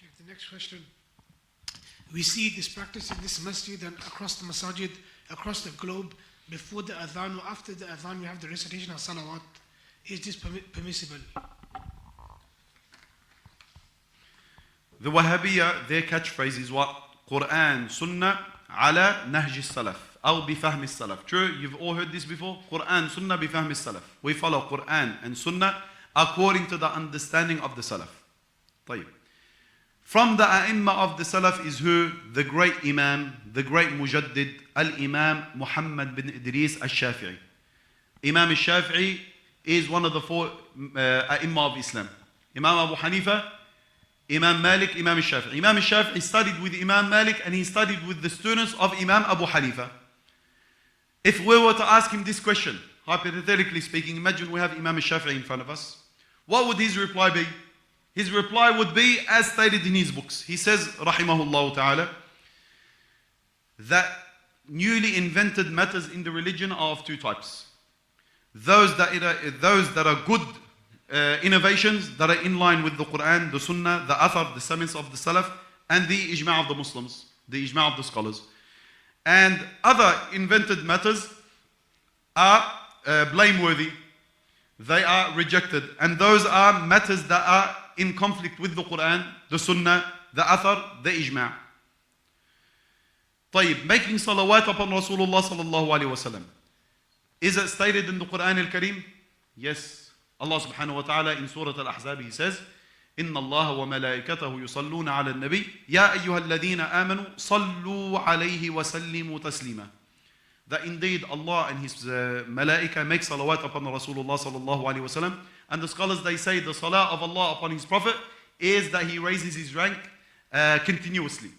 Sheikh, the next question. We see this practice in this masjid and across the masajid, across the globe. Before the Adhan or after the Adhan, we have the recitation of Salawat. Is this permissible? The Wahhabiyya, their catchphrase is what? Quran, Sunnah, ala nahj salaf. Or بفهم السلف. True, you've all heard this before? Quran, Sunnah, بفهم السلف. We follow Quran and Sunnah according to the understanding of the Salaf. طيب. From the A'imma of the Salaf is who? The great Imam, the great Mujaddid, Al-Imam Muhammad bin Idris al-Shafi'i. Imam al-Shafi'i is one of the four A'imma of Islam. Imam Abu Hanifa, Imam Malik, Imam al-Shafi'i. Imam al-Shafi'i studied with Imam Malik and he studied with the students of Imam Abu Hanifa. If we were to ask him this question, hypothetically speaking, imagine we have Imam al-Shafi'i in front of us. What would his reply be? His reply would be as stated in his books. He says, rahimahullah ta'ala, that newly invented matters in the religion are of two types. Those that are good innovations that are in line with the Quran, the Sunnah, the Athar, the Sunnahs of the Salaf, and the Ijma' of the Muslims, the Ijma' of the scholars. And other invented matters are blameworthy. They are rejected. And those are matters that are in conflict with the Quran, the Sunnah, the Athar, the Ijma'. طيب, making salawat upon Rasulullah sallallahu alayhi wa sallam. Is it stated in the Quran al-Kareem? Yes. Allah subhanahu wa ta'ala in Surah Al-Ahzab, He says, إن الله وملائكته يصلون على النبي يا أيها الذين آمنوا صلوا عليه وسلموا تسليما. That indeed Allah and His malaika make salawat upon Rasulullah sallallahu alayhi wa sallam. And the scholars, they say the salah of Allah upon His Prophet is that He raises His rank continuously.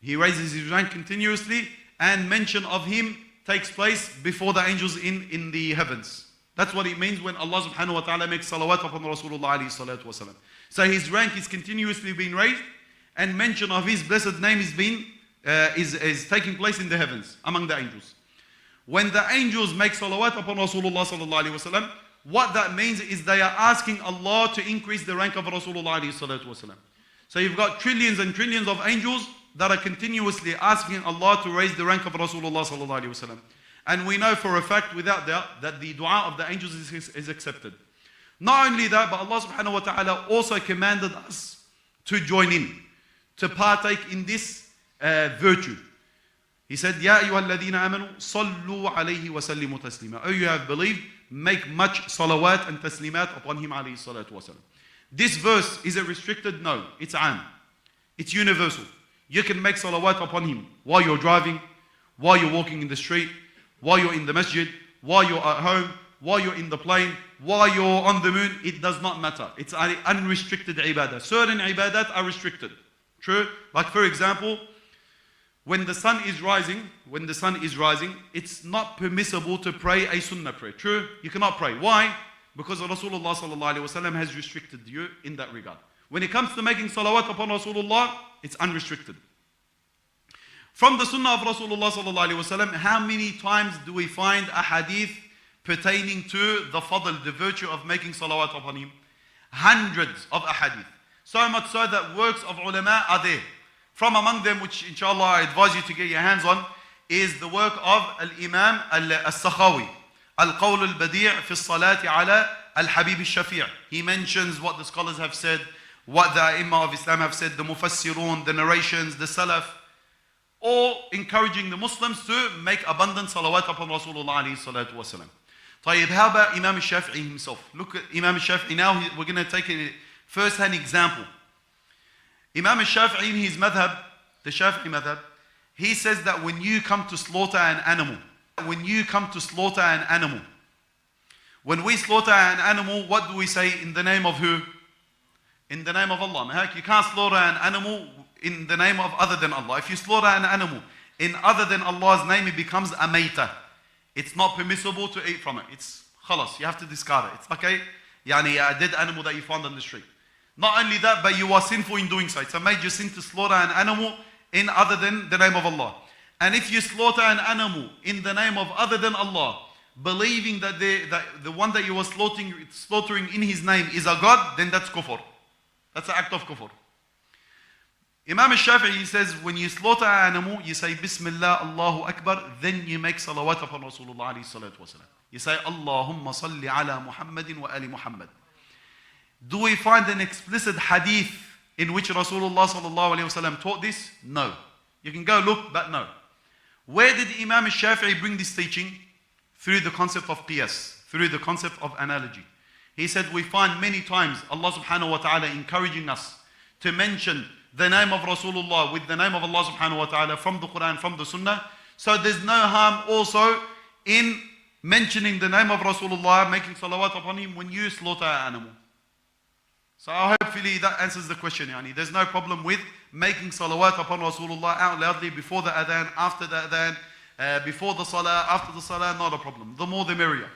He raises His rank continuously and mention of Him takes place before the angels in the heavens. That's what it means when Allah subhanahu wa ta'ala makes salawat upon Rasulullah alayhi salatu wa sallam. So His rank is continuously being raised and mention of His blessed name is taking place in the heavens among the angels. When the angels make salawat upon Rasulullah sallallahu alayhi wa sallam, what that means is they are asking Allah to increase the rank of Rasulullah alayhi salatu wa sallam. So you've got trillions and trillions of angels that are continuously asking Allah to raise the rank of Rasulullah sallallahu alayhi wa sallam. And we know for a fact, without doubt, that the dua of the angels is accepted. Not only that, but Allah subhanahu wa ta'ala also commanded us to join in, to partake in this virtue. He said, Ya ayyuhalladhina amanu, sallu alayhi wa sallimu taslima. Oh, you have believed, make much salawat and taslimat upon him alayhi salatu wa sallam. This verse, is it restricted? No, it's am. It's universal. You can make salawat upon him while you're driving, while you're walking in the street, while you're in the masjid, while you're at home, while you're in the plane, while you're on the moon. It does not matter. It's an unrestricted ibadah. Certain ibadat are restricted. True? Like for example, when the sun is rising, it's not permissible to pray a sunnah prayer. True? You cannot pray. Why? Because Rasulullah sallallahu alaihi wasallam has restricted you in that regard. When it comes to making salawat upon Rasulullah, it's unrestricted. From the sunnah of Rasulullah sallallahu alaihi wasallam, how many times do we find a hadith pertaining to the fadl, the virtue of making salawat upon him? Hundreds of ahadith. So much so that works of ulama are there. From among them, which inshallah I advise you to get your hands on, is the work of Al-Imam Al-Sakhawi, Al-Qawl Al-Badi' fi Salati ala Al-𝗵𝗵𝗁 الشفيع. He mentions what the scholars have said, what the Imam of Islam have said, the Mufassirun, the narrations, the Salaf, all encouraging the Muslims to make abundant salawat upon Rasulullah alayhi salatu wa sallam. طيب, how about Imam al-Shafi'i himself? Look at Imam al-Shafi'i now. We're going to take a first-hand example. Imam al-Shafi'i in his madhab, the Shafi'i madhab, he says that when you come to slaughter an animal, when we slaughter an animal, what do we say? In the name of who? In the name of Allah. You can't slaughter an animal in the name of other than Allah. If you slaughter an animal in other than Allah's name, it becomes a mayta. It's not permissible to eat from it. It's khalas, you have to discard it. It's like a dead animal that you found on the street. Not only that, but you are sinful in doing so. It's a major sin to slaughter an animal in other than the name of Allah. And if you slaughter an animal in the name of other than Allah, believing that the one that you are slaughtering in his name is a God, then that's kufr. That's an act of kufr. Imam al-Shafi'i, he says, when you slaughter an animal, you say Bismillah, Allahu Akbar, then you make salawat upon Rasulullah alayhi salatu wasalam. You say Allahumma salli ala Muhammadin wa ali Muhammad. Do we find an explicit hadith in which Rasulullah sallallahu alayhi wasallam taught this? No. You can go look, but no. Where did Imam al-Shafi'i bring this teaching? Through the concept of qiyas, through the concept of analogy. He said we find many times Allah subhanahu wa ta'ala encouraging us to mention the name of Rasulullah with the name of Allah subhanahu wa ta'ala from the Quran, from the Sunnah. So there's no harm also in mentioning the name of Rasulullah, making salawat upon him when you slaughter an animal. So hopefully that answers the question. Yani. There's no problem with making salawat upon Rasulullah out loudly before the adhan, after the adhan, before the salah, after the salah, not a problem. The more the merrier.